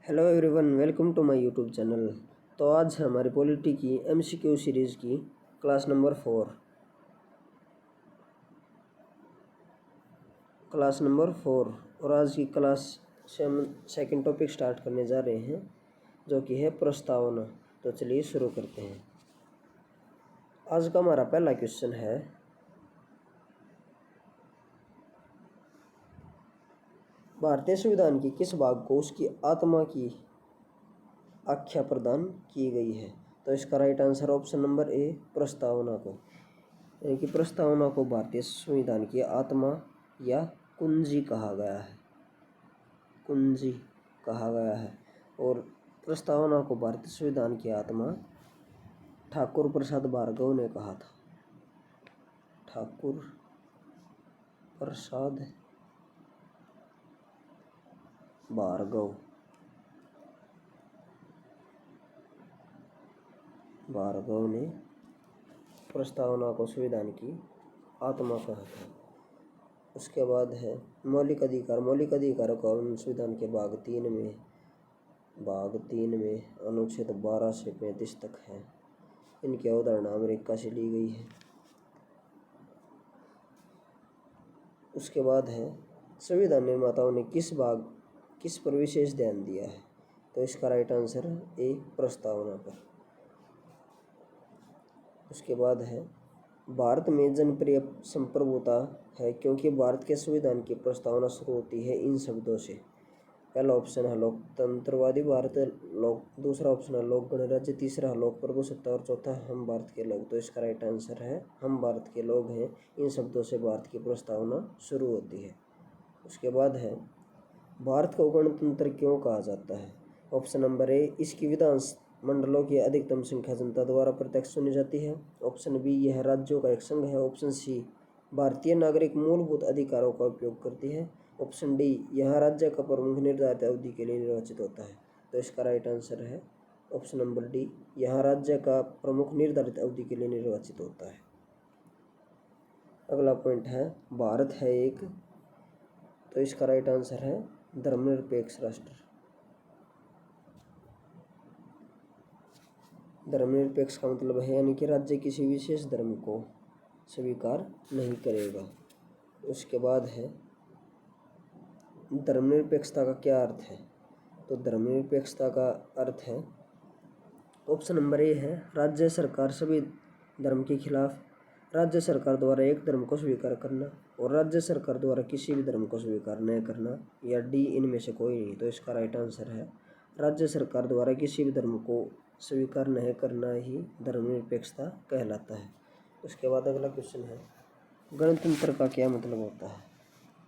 Hello everyone, welcome to my YouTube channel. तो आज हमारी पॉलिटी की एमसीक्यू सीरीज़ की क्लास नंबर 4 और आज की क्लास से हम सेकंड टॉपिक स्टार्ट करने जा रहे हैं, जो कि है प्रस्तावना। तो चलिए शुरू करते हैं। आज का हमारा पहला क्वेश्चन है, भारतीय संविधान की किस भाग को उसकी आत्मा की आख्या प्रदान की गई है? तो इसका right answer option number A, प्रस्तावना को। यानी कि प्रस्तावना को भारतीय संविधान की आत्मा या कुंजी कहा गया है। कुंजी कहा गया है। और प्रस्तावना को भारतीय संविधान की आत्मा ठाकुर प्रसाद भार्गव ने कहा था। ठाकुर प्रसाद भार्गव ने प्रस्तावना को संविधान की आत्मा कहा था। उसके बाद है मौलिक अधिकार। मौलिक अधिकारों का संविधान के भाग 3 में अनुच्छेद 12 से 35 तक है। इनकी अवधारणा अमेरिका से ली गई है। उसके बाद है संविधान निर्माताओं ने किस पर विशेष ध्यान दिया है? तो इसका राइट आंसर ए, प्रस्तावना पर। उसके बाद है भारत में जनप्रिय संप्रभुता है, क्योंकि भारत के संविधान की प्रस्तावना शुरू होती है इन शब्दों से। पहला ऑप्शन है लोकतंत्रवादी भारत, दूसरा ऑप्शन है लोक गणराज्य, तीसरा है लोक प्रभुसत्ता और चौथा है हम भारत के लोग। तो इसका राइट आंसर है हम भारत के लोग हैं। इन शब्दों से भारत की प्रस्तावना शुरू होती है। उसके बाद है भारत को गणतंत्र क्यों कहा जाता है? ऑप्शन नंबर ए, इसकी विधान मंडलों की अधिकतम संख्या जनता द्वारा प्रत्यक्ष चुनी जाती है। ऑप्शन बी, यह राज्यों का एक संघ है। ऑप्शन सी, भारतीय नागरिक मूलभूत अधिकारों का उपयोग करती है। ऑप्शन डी, यह राज्य का प्रमुख निर्धारित अवधि के लिए निर्वाचित होता है। तो इसका राइट आंसर है ऑप्शन नंबर डी, यह राज्य का प्रमुख निर्धारित अवधि के लिए निर्वाचित होता है। अगला पॉइंट है भारत है एक, तो इसका राइट आंसर है धर्मनिरपेक्ष राष्ट्र। धर्मनिरपेक्ष का मतलब है यानी कि राज्य किसी विशेष धर्म को स्वीकार नहीं करेगा। उसके बाद है धर्मनिरपेक्षता का क्या अर्थ है? तो धर्मनिरपेक्षता का अर्थ है ऑप्शन नंबर ए है, राज्य सरकार सभी धर्म के खिलाफ, राज्य सरकार द्वारा एक धर्म को स्वीकार करना, और राज्य सरकार द्वारा किसी भी धर्म को स्वीकार न करना, या डी, इनमें से कोई नहीं। तो इसका राइट आंसर है राज्य सरकार द्वारा किसी भी धर्म को स्वीकार नहीं करना ही धर्मनिरपेक्षता कहलाता है। उसके बाद अगला क्वेश्चन है गणतंत्र का क्या मतलब होता है?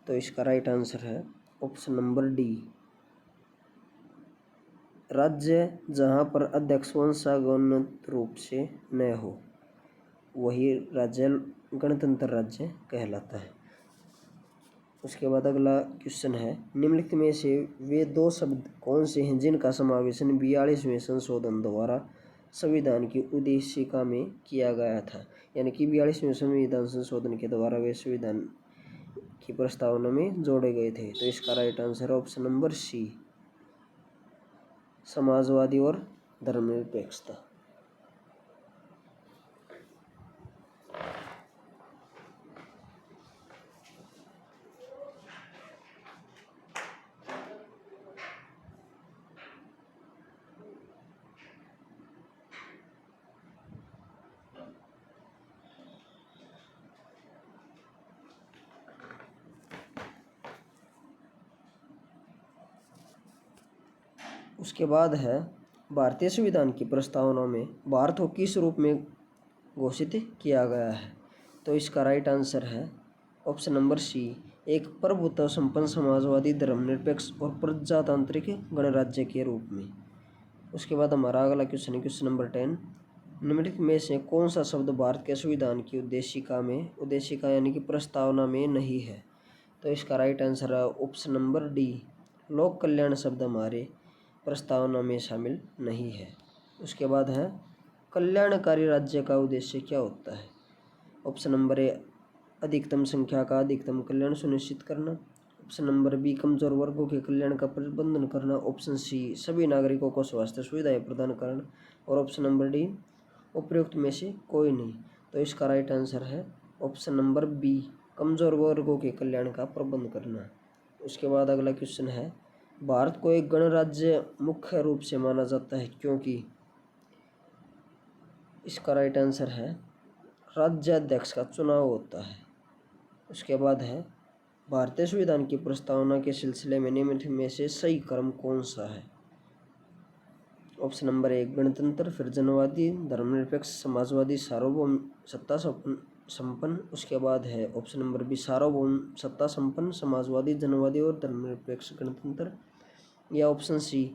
तो इसका राइट आंसर है ऑप्शन नंबर डी, राज्य जहाँ पर अध्यक्ष वंशानुगत रूप से न हो वही राज्य गणतंत्र राज्य कहलाता है। उसके बाद अगला क्वेश्चन है निम्नलिखित में से वे दो शब्द कौन से हैं जिनका समावेशन 42वें संशोधन द्वारा संविधान की उद्देशिका में किया गया था? यानी कि 42वें संविधान संशोधन के द्वारा वे संविधान की प्रस्तावना में जोड़े गए थे। तो इसका right answer option number C, समाजवादी और धर्मनिरपेक्षता। उसके बाद है भारतीय संविधान की प्रस्तावना में भारत को किस रूप में घोषित किया गया है? तो इसका राइट आंसर है ऑप्शन नंबर सी, एक प्रभुत्व संपन्न समाजवादी धर्मनिरपेक्ष और प्रजातांत्रिक गणराज्य के रूप में। उसके बाद हमारा अगला क्वेश्चन है क्वेश्चन नंबर 10, निम्नलिखित में से कौन सा शब्द भारत के संविधान की उद्देशिका यानी कि प्रस्तावना में नहीं है? तो इसका राइट आंसर है ऑप्शन नंबर डी, लोक कल्याण शब्द हमारे प्रस्तावना में शामिल नहीं है। उसके बाद है कल्याणकारी राज्य का उद्देश्य क्या होता है? ऑप्शन नंबर ए, अधिकतम संख्या का अधिकतम कल्याण सुनिश्चित करना। ऑप्शन नंबर बी कमजोर वर्गों के कल्याण का प्रबंधन करना। ऑप्शन सी सभी नागरिकों को स्वास्थ्य सुविधाएं प्रदान करना। और ऑप्शन नंबर डी उपयुक्त में से कोई नहीं। तो इसका राइट आंसर है ऑप्शन नंबर बी कमजोर वर्गों के कल्याण का प्रबंध करना। उसके बाद अगला क्वेश्चन है, भारत को एक गणराज्य मुख्य रूप से माना जाता है क्योंकि। इसका राइट आंसर है राज्याध्यक्ष का चुनाव होता है। उसके बाद है, भारतीय संविधान की प्रस्तावना के सिलसिले में निम्नलिखित में से सही क्रम कौन सा है। ऑप्शन नंबर एक गणतंत्र, फिर जनवादी, धर्मनिरपेक्ष, समाजवादी, सार्वभौम, सत्ता संपन्न। उसके बाद है ऑप्शन नंबर बी सार्वभौम, सत्ता संपन्न, समाजवादी, जनवादी और धर्मनिरपेक्ष गणतंत्र। या ऑप्शन सी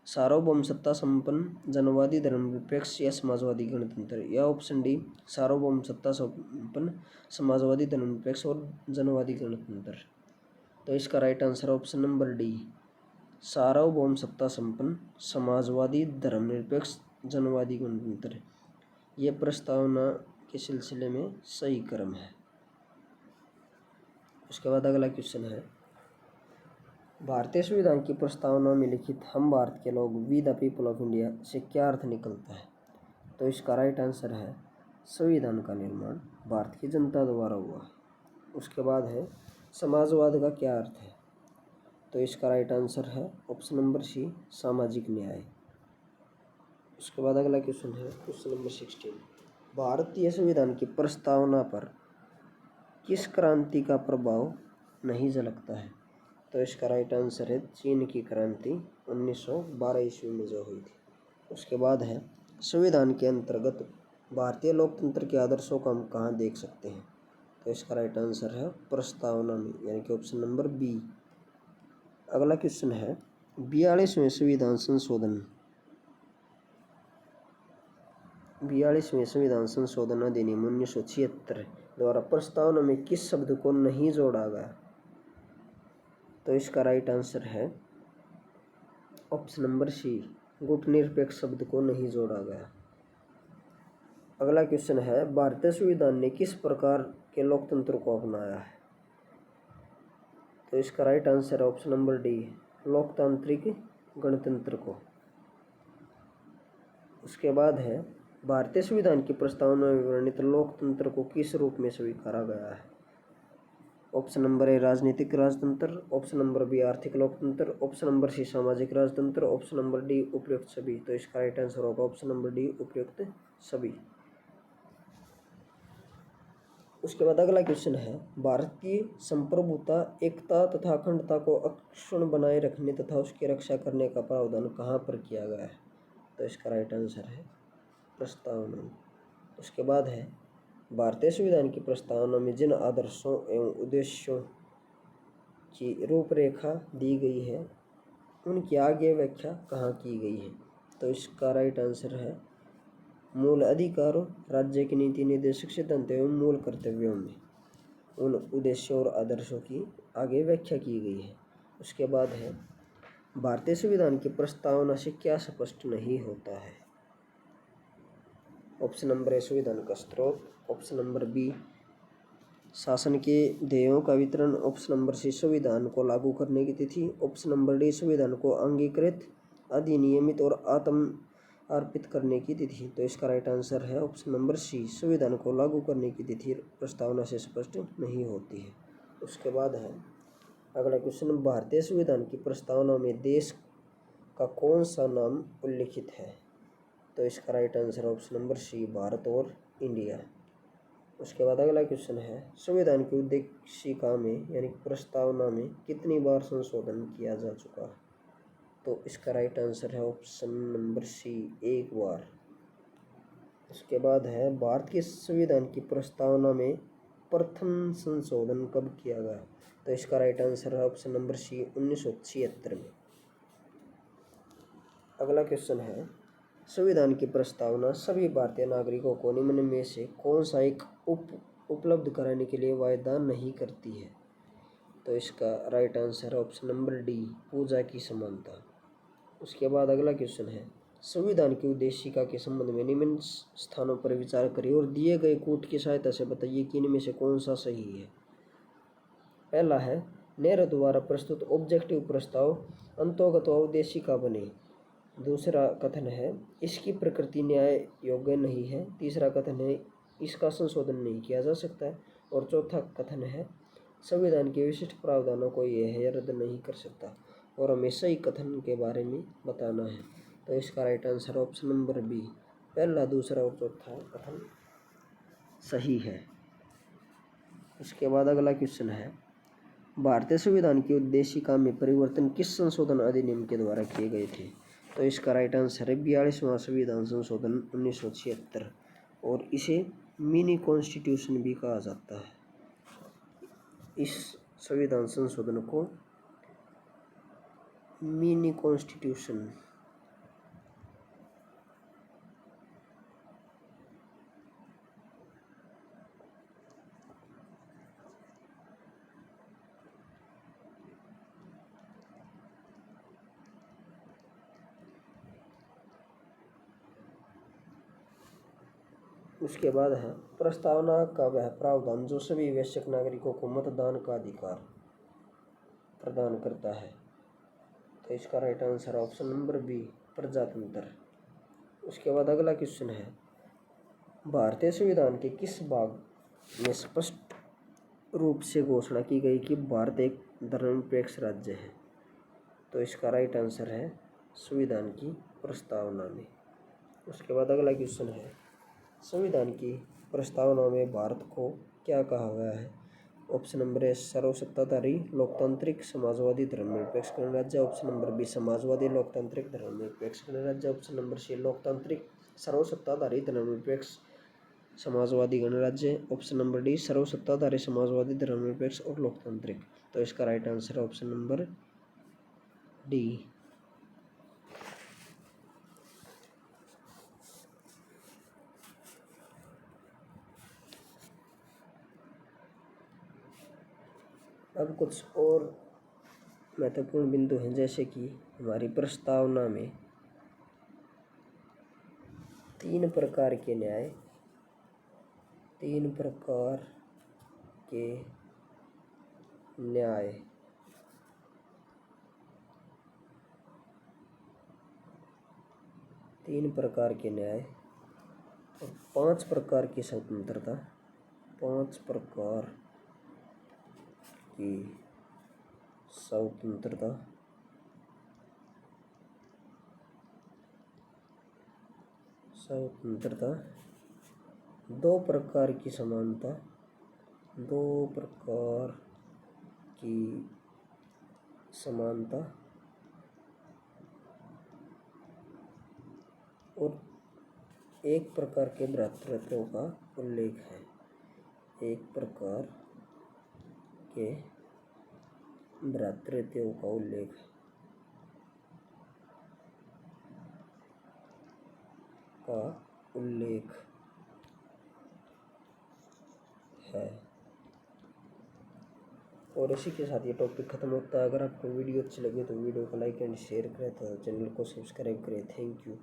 सार्वभौम, सत्ता संपन्न, जनवादी, धर्मनिरपेक्ष या समाजवादी गणतंत्र। या ऑप्शन डी सार्वभौम, सत्ता संपन्न, समाजवादी, धर्मनिरपेक्ष और जनवादी गणतंत्र। तो इसका right answer option number D सार्वभौम, सत्ता संपन्न, समाजवादी, धर्मनिरपेक्ष, जनवादी गणतंत्र। ये प्रस्तावना के सिलसिले में सही क्रम है। उसके बाद अगला क्वेश्चन है, भारतीय संविधान की प्रस्तावना में लिखित हम भारत के लोग we the people of India से क्या अर्थ निकलता है। तो इसका राइट आंसर है संविधान का निर्माण भारत की जनता द्वारा हुआ। उसके बाद है समाजवाद का क्या अर्थ है। तो इसका राइट आंसर है ऑप्शन नंबर सी सामाजिक न्याय। उसके बाद अगला क्वेश्चन है क्वेश्चन नंबर 16, भारतीय संविधान की प्रस्तावना पर किस क्रांति का प्रभाव नहीं झलकता है। तो इसका राइट आंसर है चीन की क्रांति 1912 ईस्वी में जो हुई थी। उसके बाद है संविधान के अंतर्गत भारतीय लोकतंत्र के आदर्शों को हम कहाँ देख सकते हैं। तो इसका राइट आंसर है प्रस्तावना में, यानी कि ऑप्शन नंबर बी। अगला क्वेश्चन है 42वें संविधान संशोधन 42वें संविधान संशोधन अधिनियम 1976 द्वारा प्रस्तावना में किस शब्द को नहीं जोड़ा गया। तो इसका राइट आंसर है ऑप्शन नंबर सी गुटनिरपेक्ष शब्द को नहीं जोड़ा गया। अगला क्वेश्चन है भारतीय संविधान ने किस प्रकार के लोकतंत्र को अपनाया है। तो इसका राइट आंसर है ऑप्शन नंबर डी लोकतांत्रिक गणतंत्र को। उसके बाद है भारतीय संविधान की प्रस्तावना में वर्णित लोकतंत्र को किस रूप में स्वीकारा गया है। ऑप्शन नंबर ए राजनीतिक राजतंत्र, ऑप्शन नंबर बी आर्थिक लोकतंत्र, ऑप्शन नंबर सी सामाजिक राजतंत्र, ऑप्शन नंबर डी उपयुक्त सभी। तो इसका राइट आंसर होगा ऑप्शन नंबर डी उपयुक्त सभी। उसके बाद अगला क्वेश्चन है भारत की संप्रभुता, एकता तथा अखंडता को अक्षुण्ण बनाए रखने तथा उसकी रक्षा करने का प्रावधान कहाँ पर किया गया है। तो इसका राइट आंसर है प्रस्तावना। उसके बाद है भारतीय संविधान की प्रस्तावना में जिन आदर्शों एवं उद्देश्यों की रूपरेखा दी गई है उनकी आगे व्याख्या कहाँ की गई है। तो इसका राइट आंसर है मूल अधिकारों, राज्य की नीति निर्देशक सिद्धांत एवं मूल कर्तव्यों में उन उद्देश्यों और आदर्शों की आगे व्याख्या की गई है। उसके बाद है भारतीय संविधान की प्रस्तावना से क्या स्पष्ट नहीं होता है। ऑप्शन नंबर ए संविधान का स्रोत, ऑप्शन नंबर बी शासन के ध्येयों का वितरण, ऑप्शन नंबर सी संविधान को लागू करने की तिथि, ऑप्शन नंबर डी संविधान को अंगीकृत, अधिनियमित और आत्म अर्पित करने की तिथि। तो इसका राइट आंसर है ऑप्शन नंबर सी संविधान को लागू करने की तिथि प्रस्तावना से स्पष्ट नहीं होती है। उसके बाद है अगला क्वेश्चन भारतीय संविधान की प्रस्तावना में देश का कौन सा नाम उल्लिखित है। तो इसका right answer option number C Bharat और इंडिया। उसके बाद अगला क्वेश्चन है संविधान की उद्देशिका में यानी प्रस्तावना में कितनी बार संशोधन किया जा चुका है। तो इसका राइट आंसर है ऑप्शन नंबर सी एक बार। उसके बाद है भारत के संविधान की प्रस्तावना में प्रथम संशोधन कब किया गया। तो इसका राइट आंसर है ऑप्शन नंबर सी 1976 में। अगला क्वेश्चन है संविधान की प्रस्तावना सभी भारतीय नागरिकों को निम्न में से कौन सा एक उपलब्ध कराने के लिए वायदा नहीं करती है। तो इसका राइट आंसर है ऑप्शन नंबर डी पूजा की समानता। उसके बाद अगला क्वेश्चन है संविधान की उद्देशिका के संबंध में निम्न स्थानों पर विचार करिए और दिए गए कूट की सहायता से बताइए कि इनमें से कौन सा सही है। पहला है नेहरू द्वारा प्रस्तुत ऑब्जेक्टिव प्रस्ताव अंतोगत व उद्देशिका बने। दूसरा कथन है इसकी प्रकृति न्याय योग्य नहीं है। तीसरा कथन है इसका संशोधन नहीं किया जा सकता है। और चौथा कथन है संविधान के विशिष्ट प्रावधानों को यह रद्द नहीं कर सकता। और हमेशा ही कथन के बारे में बताना है। तो इसका right answer option number B, पहला, दूसरा और चौथा कथन सही है। उसके बाद अगला क्वेश्चन है भारतीय संविधान की उद्देशिका में परिवर्तन किस संशोधन अधिनियम के द्वारा किए गए थे। तो इसका राइट आंसर है 42वां संविधान संशोधन 1976। और इसे मिनी कॉन्स्टिट्यूशन भी कहा जाता है। इस संविधान संशोधन को मिनी कॉन्स्टिट्यूशन उसके बाद है प्रस्तावना का वह प्रावधान जो सभी वयस्क नागरिकों को मतदान का अधिकार प्रदान करता है। तो इसका right answer option number B, प्रजातंत्र। उसके बाद अगला क्वेश्चन है भारतीय संविधान के किस भाग में स्पष्ट रूप से घोषणा की गई कि भारत एक धर्मनिरपेक्ष राज्य है। तो इसका राइट आंसर है संविधान की प्रस्तावना में। उसके बाद अगला क्वेश्चन है संविधान की प्रस्तावना में भारत को क्या कहा गया है। ऑप्शन नंबर ए सर्वसत्ताधारी लोकतांत्रिक समाजवादी धर्मनिरपेक्ष गणराज्य। ऑप्शन नंबर बी समाजवादी लोकतांत्रिक धर्मनिरपेक्ष गणराज्य। ऑप्शन नंबर सी लोकतांत्रिक सर्वसत्ताधारी धर्मनिरपेक्ष समाजवादी गणराज्य। ऑप्शन नंबर डी सर्वसत्ताधारी समाजवादी धर्मनिरपेक्ष और लोकतांत्रिक। तो इसका राइट आंसर है ऑप्शन नंबर डी। अब कुछ और महत्वपूर्ण बिंदु हैं जैसे कि हमारी प्रस्तावना में 3 प्रकार के न्याय, 3 प्रकार के न्याय और 5 प्रकार की स्वतंत्रता, 5 प्रकार की स्वतंत्रता, 2 प्रकार की समानता, 2 प्रकार की समानता और 1 प्रकार के भ्रातृत्व का उल्लेख है। 1 प्रकार के भ्रातृत्व का उल्लेख है। और इसी के साथ ये टॉपिक खत्म होता है। अगर आपको वीडियो अच्छी लगे तो वीडियो को लाइक एंड शेयर करें, तो चैनल को सब्सक्राइब करें। Thank you.